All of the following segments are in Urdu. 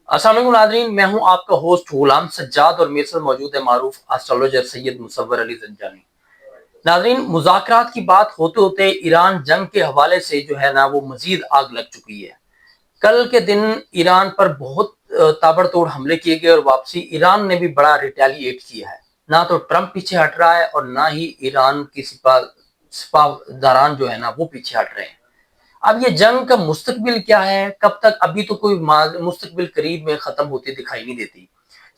السلام علیکم ناظرین، میں ہوں آپ کا ہوسٹ غلام سجاد اور میرے ساتھ موجود ہے معروف اسٹرالوجر سید مصور علی زنجانی۔ ناظرین، مذاکرات کی بات ہوتے ہوتے ایران جنگ کے حوالے سے جو ہے نا وہ مزید آگ لگ چکی ہے۔ کل کے دن ایران پر بہت تابڑ توڑ حملے کیے گئے اور واپسی ایران نے بھی بڑا ریٹیلیٹ کیا ہے۔ نہ تو ٹرمپ پیچھے ہٹ رہا ہے اور نہ ہی ایران کی سپاہ داران جو ہے نا وہ پیچھے ہٹ رہے ہیں۔ اب یہ جنگ کا مستقبل کیا ہے، کب تک، ابھی تو کوئی مستقبل قریب میں ختم ہوتی دکھائی نہیں دیتی۔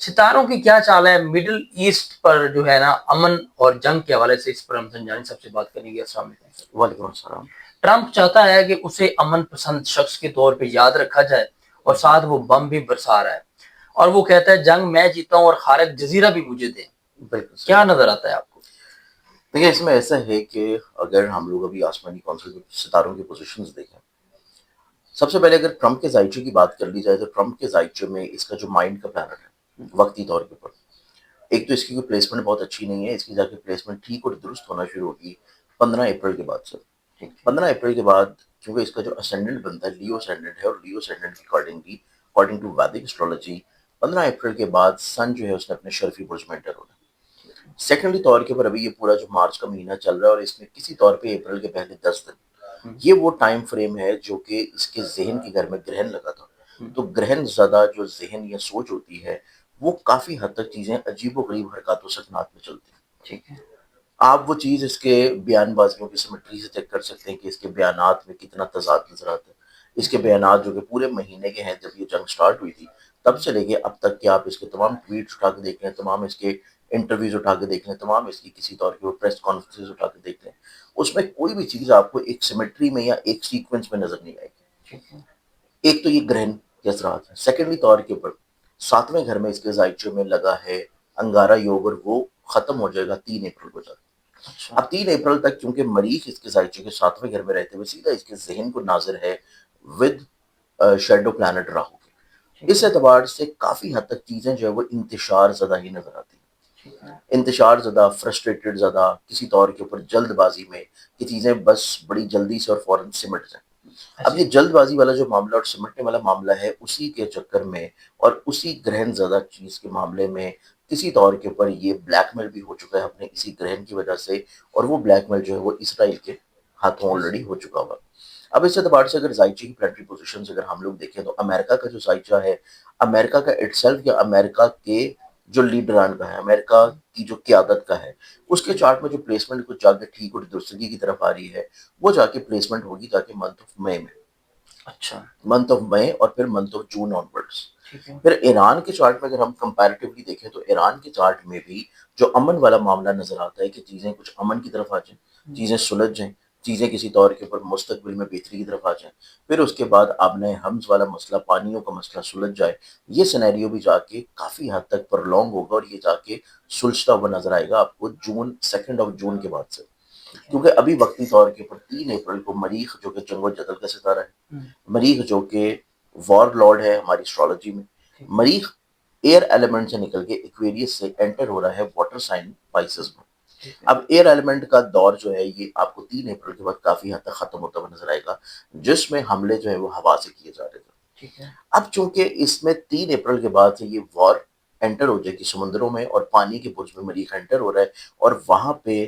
ستاروں کی کیا چال ہے مڈل ایسٹ پر جو ہے نا امن اور جنگ کے حوالے سے، اس پر ہم سنجانی صاحب سے بات کریں گے۔ السلام علیکم۔ وعلیکم السلام۔ ٹرمپ چاہتا ہے کہ اسے امن پسند شخص کے طور پہ یاد رکھا جائے اور ساتھ وہ بم بھی برسا رہا ہے، اور وہ کہتا ہے جنگ میں جیتا ہوں اور خارق جزیرہ بھی مجھے دیں۔ بالکل کیا نظر آتا ہے آپ کو؟ دیکھیں، اس میں ایسا ہے کہ اگر ہم لوگ ابھی آسمانی کونسل کے ستاروں کی پوزیشنز دیکھیں، سب سے پہلے اگر ٹرمپ کے زائچے کی بات کر لی جائے تو ٹرمپ کے زائچے میں اس کا جو مائنڈ کا پلانٹ ہے وقتی طور کے اوپر، ایک تو اس کی کوئی پلیسمنٹ بہت اچھی نہیں ہے۔ اس کی جا کے پلیسمنٹ ٹھیک اور درست ہونا شروع ہوگی 15 اپریل کے بعد سے۔ 15 اپریل کے بعد کیونکہ اس کا جو اسینڈنٹ بنتا ہے لیو اسینڈنٹ ہے، اور لیو اسینڈنٹ کی according to vedic astrology 15 April کے بعد سن جو ہے اس نے اپنے شرفی برج میں انٹر ہونا ہے۔ سیکنڈلی طور کے اوپر ابھی یہ پورا جو مارچ کا مہینہ چل رہا ہے، اور اس میں کسی طور پہ اپریل کے پہلے 10 دن یہ وہ ٹائم فریم ہے جو کہ اس کے ذہن کے گھر میں گرہن لگا تھا۔ تو گرہن زدہ جو ذہن یا سوچ ہوتی ہے وہ کافی حد تک چیزیں عجیب و غریب حرکات و سکنات میں چلتی ہیں۔ ٹھیک ہے۔ آپ وہ چیز اس کے بیان بازیوں کی سیمیٹری سے چیک کر سکتے ہیں کہ اس کے بیانات میں کتنا تضاد نظر آتا ہے۔ اس کے بیانات جو کہ پورے مہینے کے ہیں، جب یہ جنگ سٹارٹ ہوئی تھی تب سے لے کے اب تک کہ آپ اس کے تمام ٹویٹس اٹھا کے دیکھ لیں، تمام اس کے انٹرویوز اٹھا کے دیکھ لیں، تمام اس کی کسی طور کے پریس کانفرنسز اٹھا کے دیکھ لیں، اس میں کوئی بھی چیز آپ کو ایک سیمیٹری میں یا ایک سیکوینس میں نظر نہیں آئے گی۔ ایک تو یہ گرہن کے اثرات ہیں۔ سیکنڈلی طور کے اوپر 7ویں گھر میں اس کے زائچے میں لگا ہے انگارا یوگ، اور وہ ختم ہو جائے گا 3 اپریل کو جا کے۔ اب 3 اپریل تک کیونکہ مریخ اس کے زائچے کے 7ویں گھر میں رہتے ہوئے سیدھا اس کے ذہن کو ناظر ہے ود شیڈو پلانٹ راہو کے، اس اعتبار سے کافی حد تک چیزیں جو ہے وہ انتشار زدہ ہی نظر آتی ہیں۔ انتشار زدہ، فرسٹریٹڈ زدہ، کسی طور کے اوپر جلد بازی میں کہ چیزیں بس بڑی جلدی سے اور فوراً سمٹ جائیں۔ اب یہ جلد بازی والا جو معاملہ اور سمٹنے والا معاملہ ہے، اسی کے چکر میں اور اسی گرہن زدہ چیز کے معاملے میں کسی طور کے اوپر یہ بلیک میل بھی ہو چکا ہے اپنے اسی گرہن کی وجہ سے، اور وہ بلیک میل جو ہے وہ اسرائیل کے ہاتھوں آلریڈی ہو چکا ہوا۔ اب اس اعتبار سے اگر زائچے کی پلانٹری پوزیشنز اگر ہم لوگ دیکھیں تو امریکہ کا جو زائچہ ہے، امریکہ کا اٹ سیلف یا امریکہ کے جو لیڈران کا ہے، امریکہ کی جو قیادت کا ہے، اس کے چارٹ میں جو پلیسمنٹ کچھ جا کے ٹھیک اور درستگی کی طرف آ رہی ہے، وہ جا کے پلیسمنٹ ہوگی جا کے منتھ آف مئی میں، اچھا، منتھ آف مئی اور پھر منتھ آف جون آن ورڈس۔ پھر ایران کے چارٹ میں اگر ہم کمپیریٹیولی دیکھیں تو ایران کے چارٹ میں بھی جو امن والا معاملہ نظر آتا ہے کہ چیزیں کچھ امن کی طرف آ جائیں، چیزیں سلجھ جائیں، چیزیں کسی طور کے اوپر مستقبل میں بہتری کی طرف آ جائیں، پھر اس کے بعد آبنہ حمز والا مسئلہ، پانیوں کا مسئلہ سلجھ جائے، یہ سینیریو بھی جا کے کافی حد تک پرلونگ ہوگا، اور یہ جا کے سلجھتا ہوا نظر آئے گا آپ کو 2 جون کے بعد سے۔ کیونکہ ابھی وقتی طور کے اوپر 3 اپریل کو مریخ جو کہ جنگ و جدل کا ستارہ ہے، مریخ جو کہ وار لارڈ ہے ہماری اسٹرالوجی میں، مریخ ایئر ایلیمنٹ سے نکل کے ایکویریس سے انٹر ہو رہا ہے واٹر سائن پائسز میں۔ اب ایئر ایلیمنٹ کا دور جو ہے یہ آپ کو 3 اپریل کے بعد کافی حد تک ختم ہوتا ہوا نظر آئے گا، جس میں حملے جو ہے وہ ہوا سے کیے جا رہے تھے۔ اب چونکہ اس میں 3 اپریل کے بعد سے یہ وار انٹر ہو جائے گی سمندروں میں، اور پانی کے برج میں مریخ انٹر ہو رہا ہے، اور وہاں پہ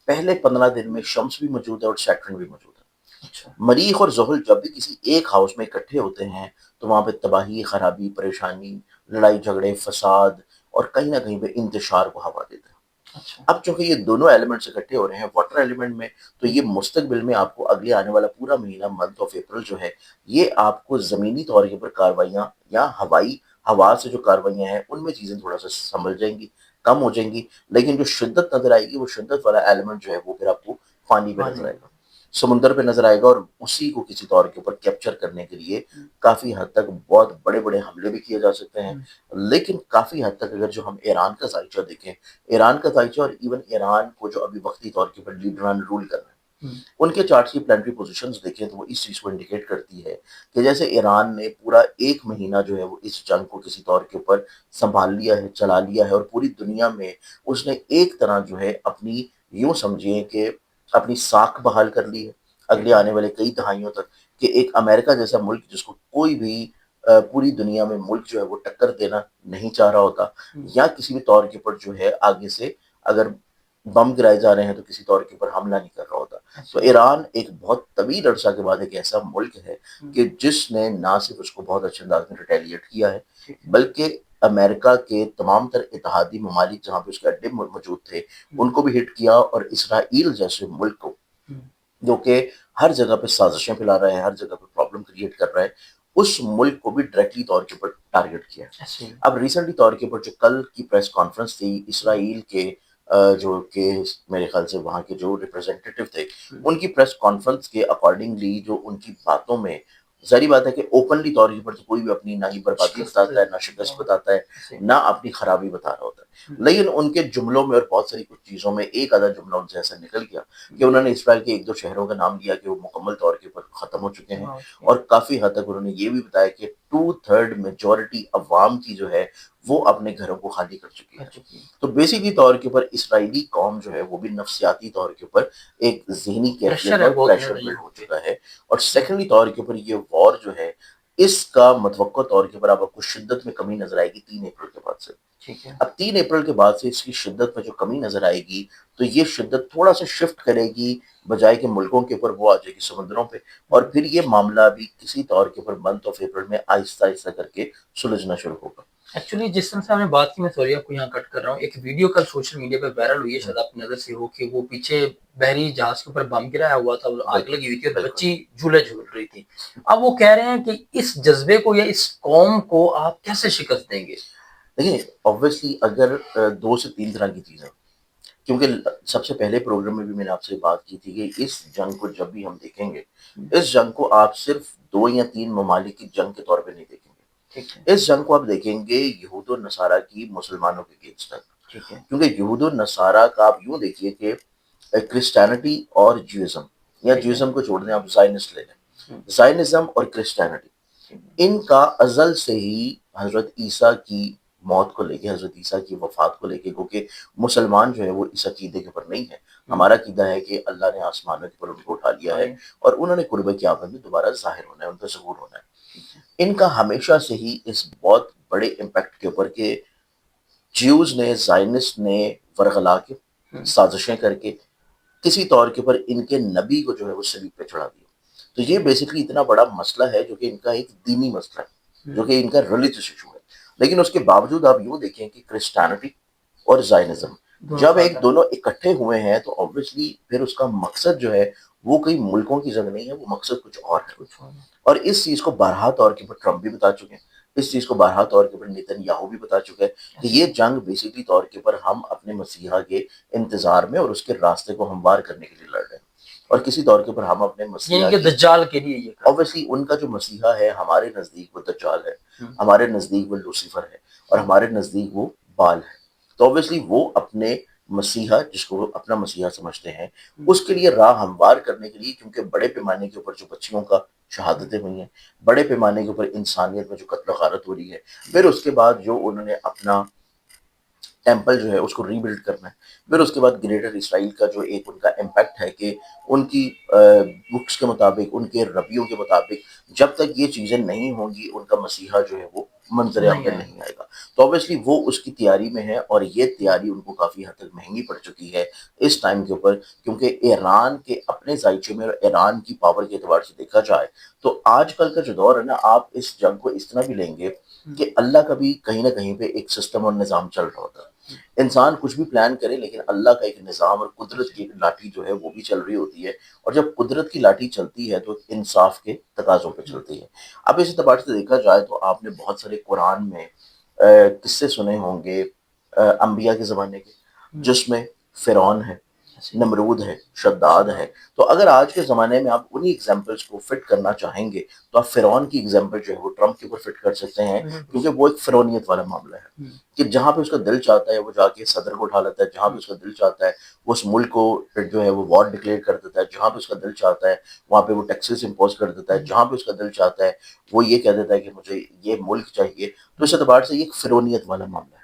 پہلے 15 دن میں شمس بھی موجود ہے اور سیٹرن بھی موجود ہے۔ مریخ اور زحل جب بھی کسی ایک ہاؤس میں اکٹھے ہوتے ہیں تو وہاں پہ تباہی، خرابی، پریشانی، لڑائی جھگڑے، فساد، اور کہیں نہ کہیں پہ انتشار کو ہوا دیتے ہیں۔ اب چونکہ یہ دونوں ایلیمنٹس اکٹھے ہو رہے ہیں واٹر ایلیمنٹ میں، تو یہ مستقبل میں آپ کو اگلے آنے والا پورا مہینہ منتھ آف اپریل جو ہے یہ آپ کو زمینی طور کے اوپر کاروائیاں یا ہوا سے جو کاروائیاں ہیں ان میں چیزیں تھوڑا سا سنبھل جائیں گی، کم ہو جائیں گی، لیکن جو شدت نظر آئے گی وہ شدت والا ایلیمنٹ جو ہے وہ پھر آپ کو پانی پہ نظر آئے گا، سمندر پہ نظر آئے گا، اور اسی کو کسی طور کے اوپر کیپچر کرنے کے لیے کافی حد تک بہت بڑے بڑے حملے بھی کیے جا سکتے ہیں۔ لیکن کافی حد تک اگر جو ہم ایران کا زائچہ دیکھیں، ایران کا زائچہ اور ایون ایران کو جو ابھی وقتی طور کے اوپر لیڈران رول کر رہے ہیں، ان کے چارٹس کی پلانٹری پوزیشنز دیکھیں تو وہ اس چیز کو انڈیکیٹ کرتی ہے کہ جیسے ایران نے پورا ایک مہینہ جو ہے وہ اس جنگ کو کسی طور کے اوپر سنبھال لیا ہے، چلا لیا ہے، اور پوری دنیا میں اس نے ایک طرح جو ہے اپنی، یوں سمجھیے کہ اپنی ساکھ بحال کر لی ہے اگلے آنے والے کئی دہائیوں تک، کہ ایک امریکہ جیسا ملک جس کو کوئی بھی پوری دنیا میں ملک جو ہے وہ ٹکر دینا نہیں چاہ رہا ہوتا، یا کسی بھی طور کے اوپر جو ہے آگے سے اگر بم گرائے جا رہے ہیں تو کسی طور کے اوپر حملہ نہیں کر رہا ہوتا۔ تو ایران ایک بہت طویل عرصہ کے بعد ایک ایسا ملک ہے کہ جس نے نہ صرف اس کو بہت اچھے انداز میں ریٹیلیٹ کیا ہے، بلکہ امریکہ کے تمام تر اتحادی ممالک جہاں پہ اس کے اڈے موجود تھے ان کو بھی ہٹ کیا، اور اسرائیل جیسے ملک کو جو کہ ہر جگہ پہ سازشیں پھیلا رہا ہے، ہر جگہ پہ پرابلم کریٹ کر رہا ہے، اس ملک کو بھی ڈائریکٹلی طور کے اوپر ٹارگٹ کیا ہے۔ اب ریسنٹلی طور کے اوپر جو کل کی پریس کانفرنس تھی اسرائیل کے جو کہ میرے خیال سے وہاں کے جو ریپرزینٹیٹیو تھے، ان کی پریس کانفرنس کے اکارڈنگلی جو ان کی باتوں میں ظاہری بات ہے کہ اوپنلی طور پر تو کوئی بھی اپنی نہ ہی بربادی بتاتا ہے، نہ شکست بتاتا ہے، نہ اپنی خرابی بتا رہا ہوتا ہے، لیکن ان کے جملوں میں اور بہت ساری کچھ چیزوں میں ایک آدھا جملہ ان سے ایسا نکل گیا کہ انہوں نے اسرائیل کے ایک دو شہروں کا نام لیا کہ وہ مکمل طور کے اوپر ختم ہو چکے ہیں، اور کافی حد تک انہوں نے یہ بھی بتایا کہ 2/3 میجورٹی عوام کی جو ہے وہ اپنے گھروں کو خالی کر چکی ہے۔ تو بیسیکلی طور کے اوپر اسرائیلی قوم جو ہے وہ بھی نفسیاتی طور کے اوپر ایک ذہنی کیفیت اور پریشر بلڈ ہو چکا ہے، اور سیکنڈلی طور کے اوپر یہ وار جو ہے اس کا متوقع طور کے اوپر آپ کو شدت میں کمی نظر آئے گی 3 اپریل کے بعد سے۔ اب 3 اپریل کے بعد سے اس کی شدت میں جو کمی نظر آئے گی تو یہ شدت تھوڑا سا شفٹ کرے گی، بجائے کہ ملکوں کے اوپر وہ آ جائے گی سمندروں پہ، اور پھر یہ معاملہ بھی کسی طور کے اوپر منتھ آف اپریل میں آہستہ آہستہ کر کے سلجھنا شروع ہوگا۔ ایکچولی جس طرح سے آپ نے بات کی، میں سوری آپ کو یہاں کٹ کر رہا ہوں، ایک ویڈیو کل سوشل میڈیا پہ وائرل ہوئی ہے، شاید آپ کی نظر سے ہو، کہ وہ پیچھے بحری جہاز کے اوپر بم گرایا ہوا تھا، آگ لگی ہوئی تھی اور بچی جھولے جھول رہی تھی۔ اب وہ کہہ رہے ہیں کہ اس جذبے کو یا اس قوم کو آپ کیسے شکست دیں گے؟ دیکھیں اوبویسلی اگر 2 سے 3 طرح کی چیزیں، کیونکہ سب سے پہلے پروگرام میں بھی میں نے آپ سے بات کی تھی کہ اس جنگ کو جب بھی ہم دیکھیں گے، اس جنگ کو آپ صرف 2 یا 3 ممالک کی جنگ کے طور پہ نہیں دیکھیں گے، اس جنگ کو آپ دیکھیں گے یہود و نصارہ کی مسلمانوں کے اگینسٹ تک، کیونکہ یہود و نصارہ کا آپ یوں دیکھیے کہ کرسچینٹی اور جیوزم، یا جیوزم کو چھوڑ دیں آپ زائنسٹ لے لیں، زائنزم اور کرسچینٹی ان کا ازل سے ہی حضرت عیسیٰ کی موت کو لے کے، حضرت عیسیٰ کی وفات کو لے کے، کیونکہ مسلمان جو ہے وہ اس عقیدے کے اوپر نہیں ہے، ہمارا عقیدہ ہے کہ اللہ نے آسمانوں کے اوپر ان کو اٹھا لیا ہے اور انہوں نے قرب قیامت میں دوبارہ ظاہر ہونا ہے، ان کا ظہور ہونا ہے۔ ان کا ہمیشہ سے ہی اس بہت بڑے امپیکٹ کے اوپر کہ جیوز نے، زائنسٹ نے ورغلا کے سازشیں کر کے کسی طور کے اوپر ان کے نبی کو جو ہے وہ صلیب پہ چڑھا دیا۔ تو یہ بیسکلی اتنا بڑا مسئلہ ہے جو کہ ان کا ایک دینی مسئلہ ہے، جو کہ ان کا ریلیجس ایشو ہے، لیکن اس کے باوجود آپ یوں دیکھیں کہ کرسچینٹی اور زائنزم جب ایک دونوں اکٹھے ہوئے ہیں تو obviously پھر اس کا مقصد جو ہے وہ کئی ملکوں کی جنگ نہیں ہے، وہ مقصد کچھ اور ہے، اور اس چیز کو بارہا طور کے اوپر ٹرمپ بھی بتا چکے ہیں، اس چیز کو بارہا طور کے اوپر نیتن یاہو بھی بتا چکا ہے کہ یہ جنگ بیسکلی طور کے اوپر ہم اپنے مسیحا کے انتظار میں اور اس کے راستے کو ہموار کرنے کے لیے لڑ رہے ہیں، اور کسی طور کے اوپر ہم اپنے مسیحا یعنی کہ دجال کے لیے یہ obviously ان کا جو مسیحا ہے ہمارے نزدیک وہ دجال ہے، ہمارے نزدیک وہ لوسیفر ہے، اور ہمارے نزدیک وہ بال ہے، تو obviously وہ اپنے مسیحا جس کو وہ اپنا مسیحا سمجھتے ہیں اس کے لیے راہ ہموار کرنے کے لیے، کیونکہ بڑے پیمانے کے اوپر جو بچیوں کا شہادتیں ہوئی ہیں، بڑے پیمانے کے اوپر انسانیت میں جو قتل و غارت ہو رہی ہے، پھر اس کے بعد جو انہوں نے اپنا ٹیمپل جو ہے اس کو ری بلڈ کرنا ہے، پھر اس کے بعد گریٹر اسرائیل کا جو ایک ان کا امپیکٹ ہے کہ ان کی بکس کے مطابق، ان کے ربیوں کے مطابق جب تک یہ چیزیں نہیں ہوں گی ان کا مسیحا جو ہے وہ منظر عام پہ نہیں آئے گا، تو obviously وہ اس کی تیاری میں ہے، اور یہ تیاری ان کو کافی حد تک مہنگی پڑ چکی ہے اس ٹائم کے اوپر، کیونکہ ایران کے اپنے ذائقے میں اور ایران کی پاور کے اعتبار سے دیکھا جائے تو آج کل کا جو دور ہے نا، آپ اس جنگ کو اس طرح بھی لیں گے کہ اللہ کا بھی کہیں نہ کہیں پہ ایک سسٹم اور نظام چل رہا ہوتا ہے، انسان کچھ بھی پلان کرے لیکن اللہ کا ایک نظام اور قدرت کی ایک لاٹھی جو ہے وہ بھی چل رہی ہوتی ہے، اور جب قدرت کی لاٹھی چلتی ہے تو انصاف کے تقاضوں پہ چلتی ہے۔ اب اس اعتبار سے دیکھا جائے تو آپ نے بہت سارے قرآن میں قصے سنے ہوں گے انبیاء کے زمانے کے، جس میں فرعون ہے، نمرود ہے، شداد ہے، تو اگر آج کے زمانے میں آپ انہی ایگزامپلس کو فٹ کرنا چاہیں گے تو آپ فرعون کی ایگزامپل جو ہے وہ ٹرمپ کے اوپر فٹ کر سکتے ہیں، کیونکہ وہ ایک فرعونیت والا معاملہ ہے کہ جہاں پہ اس کا دل چاہتا ہے وہ جا کے صدر کو اٹھا لیتا ہے، جہاں پہ اس کا دل چاہتا ہے وہ اس ملک کو جو ہے وہ وار ڈکلیئر کر دیتا ہے، جہاں پہ اس کا دل چاہتا ہے وہاں پہ وہ ٹیکسز امپوز کر دیتا ہے، جہاں پہ اس کا دل چاہتا ہے وہ یہ کہہ دیتا ہے کہ مجھے یہ ملک چاہیے، تو اس اعتبار سے یہ ایک فرعونیت والا معاملہ ہے۔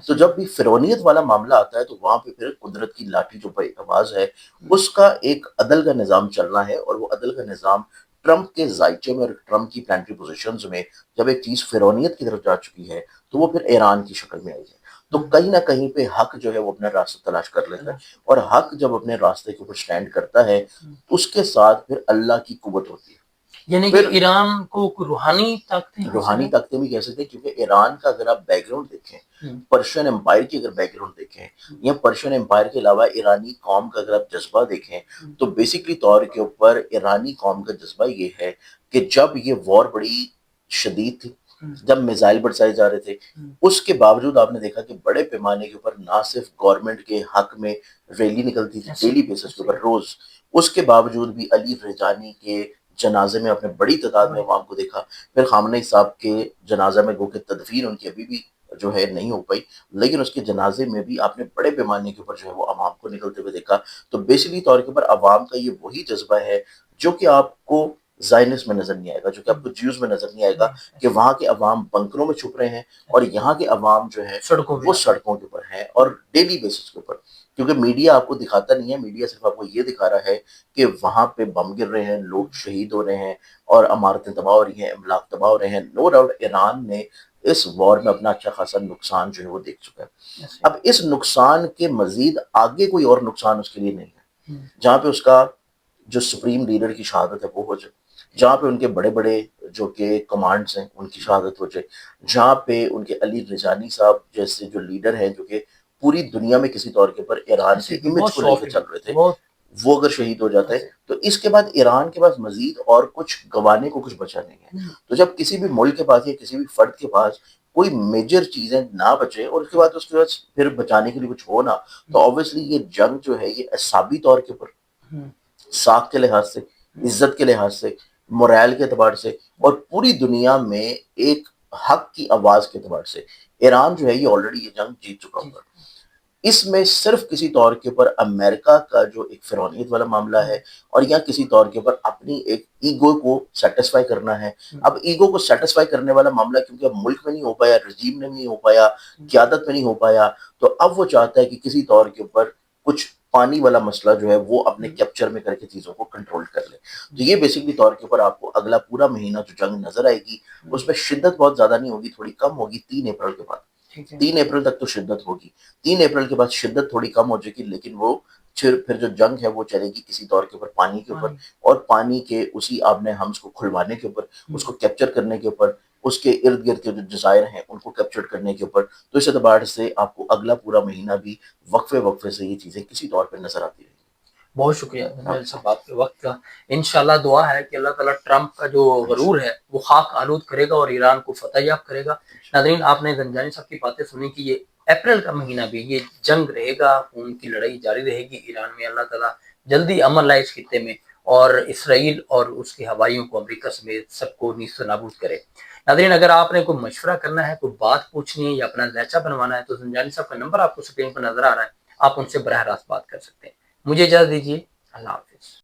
تو جب بھی فرعونیت والا معاملہ آتا ہے تو وہاں پہ پھر قدرت کی لاٹھی جو بے آواز ہے اس کا ایک عدل کا نظام چلنا ہے، اور وہ عدل کا نظام ٹرمپ کے ذائچے میں اور ٹرمپ کی پلانٹری پوزیشنز میں جب ایک چیز فرعونیت کی طرف جا چکی ہے تو وہ پھر ایران کی شکل میں آئی ہے. تو کہیں نہ کہیں پہ حق جو ہے وہ اپنا راستہ تلاش کر لیتا ہے, اور حق جب اپنے راستے کے اوپر سٹینڈ کرتا ہے اس کے ساتھ پھر اللہ کی قوت ہوتی ہے. یعنی کہ ایران کو روحانی طاقتیں روحانی طاقتیں بھی کہہ سکتے ہیں, کیونکہ ایران کا اگر آپ بیک گراؤنڈ دیکھیں, پرشین امپائر کی اگر بیک گراؤنڈ دیکھیں, یا پرشین امپائر کے علاوہ ایرانی قوم کا اگر آپ جذبہ دیکھیں, تو بیسکلی طور کے اوپر ایرانی قوم کا جذبہ یہ ہے کہ جب یہ وار بڑی شدید تھی, جب میزائل برسائے جا رہے تھے, اس کے باوجود آپ نے دیکھا کہ بڑے پیمانے کے اوپر نہ صرف گورنمنٹ کے حق میں ریلی نکلتی تھی ڈیلی بیسس کے اوپر روز, اس کے باوجود بھی علی رجانی کے جنازے میں آپ نے بڑی تعداد میں عوام کو دیکھا. پھر خامنہ ای صاحب کے جنازہ میں گو کہ تدفین ان کی ابھی بھی جو ہے نہیں ہو پائی, لیکن اس کے جنازے میں بھی آپ نے بڑے پیمانے کے اوپر جو ہے وہ عوام کو نکلتے ہوئے دیکھا. تو بیسکلی طور کے اوپر عوام کا یہ وہی جذبہ ہے جو کہ آپ کو زائنس میں نظر نہیں آئے گا, جو کہ آپ کو جیوز میں نظر نہیں آئے گا, کہ وہاں کے عوام بنکروں میں چھپ رہے ہیں اور یہاں کے عوام جو ہے وہ سڑکوں کے اوپر ہیں اور ڈیلی بیسس کے اوپر. کیونکہ میڈیا آپ کو دکھاتا نہیں ہے, میڈیا صرف آپ کو یہ دکھا رہا ہے کہ وہاں پہ بم گر رہے ہیں, لوگ شہید ہو رہے ہیں اور عمارتیں تباہ ہو رہی ہیں, املاک تباہ ہو رہے ہیں. نو ڈاؤٹ ایران نے اس وار میں اپنا اچھا خاصا نقصان جو ہے وہ دیکھ چکا ہے. اب اس نقصان کے مزید آگے کوئی اور نقصان اس کے لیے نہیں ہے, جہاں پہ اس کا جو سپریم لیڈر کی شہادت ہے وہ ہو جائے, جہاں پہ ان کے بڑے بڑے جو کہ کمانڈز ہیں ان کی شہادت ہو جائے, جہاں پہ ان کے علی رجانی صاحب جیسے جو لیڈر ہیں جو کہ پوری دنیا میں کسی طور کے اوپر ایران کے امیج کو لے کے چل رہے تھے, وہ اگر شہید ہو جاتا ہے تو اس کے بعد ایران کے پاس مزید اور کچھ گوانے کو کچھ بچا نہیں ہے. تو جب کسی بھی ملک کے پاس یا کسی بھی فرد کے پاس کوئی میجر چیزیں نہ بچے اور اس کے بعد پھر بچانے کے لیے کچھ ہو نا, تو آبویسلی یہ جنگ جو ہے یہ اعصابی طور کے اوپر, ساکھ کے لحاظ سے, عزت کے لحاظ سے, مورائل کے اعتبار سے, اور پوری دنیا میں ایک حق کی آواز کے اعتبار سے ایران جو ہے یہ آلریڈی یہ جنگ جیت چکا ہوگا. اس میں صرف کسی طور کے اوپر امریکہ کا جو ایک فرعونیت والا معاملہ ہے, اور یا کسی طور کے اوپر اپنی ایک ایگو کو سیٹسفائی کرنا ہے. اب ایگو کو سیٹسفائی کرنے والا معاملہ کیونکہ اب ملک میں نہیں ہو پایا, رجیم میں نہیں ہو پایا, قیادت میں نہیں ہو پایا, تو اب وہ چاہتا ہے کہ کسی طور کے اوپر کچھ پانی والا مسئلہ جو ہے وہ اپنے کیپچر میں کر کے چیزوں کو کنٹرول کر لے. تو یہ بیسکلی طور کے اوپر آپ کو اگلا پورا مہینہ جو جنگ نظر آئے گی اس میں شدت بہت زیادہ نہیں ہوگی, تھوڑی کم ہوگی 3 اپریل کے بعد. 3 اپریل تک تو شدت ہوگی, 3 اپریل کے بعد شدت تھوڑی کم ہو جائے گی, لیکن وہ پھر جو جنگ ہے وہ چلے گی کسی طور کے اوپر پانی کے اوپر, اور پانی کے اسی آپ نے ہمز کو کھلوانے کے اوپر, اس کو کیپچر کرنے کے اوپر, اس کے ارد گرد کے جو جزائر ہیں ان کو کیپچر کرنے کے اوپر. تو اس اعتبار سے آپ کو اگلا پورا مہینہ بھی وقفے سے یہ چیزیں کسی طور پہ نظر آتی رہیں گی. بہت شکریہ صاحب آپ کے وقت کا. انشاءاللہ دعا ہے کہ اللہ تعالیٰ ٹرمپ کا جو غرور ہے وہ خاک آلود کرے گا اور ایران کو فتح یاب کرے گا. ناظرین, آپ نے زنجانی صاحب کی باتیں سنی کہ یہ اپریل کا مہینہ بھی یہ جنگ رہے گا, خون کی لڑائی جاری رہے گی ایران میں. اللہ تعالیٰ جلدی امن لائے اس خطے میں اور اسرائیل اور اس کے ہوائیوں کو امریکہ سمیت سب کو نیست و نابود کرے. ناظرین, اگر آپ نے کوئی مشورہ کرنا ہے, کوئی بات پوچھنی ہے یا اپنا ذائچہ بنوانا ہے تو زنجانی صاحب کا نمبر آپ کو اسکرین پر نظر آ رہا ہے, آپ ان سے براہ راست بات کر سکتے ہیں. مجھے اجازت دیجیے, اللہ حافظ.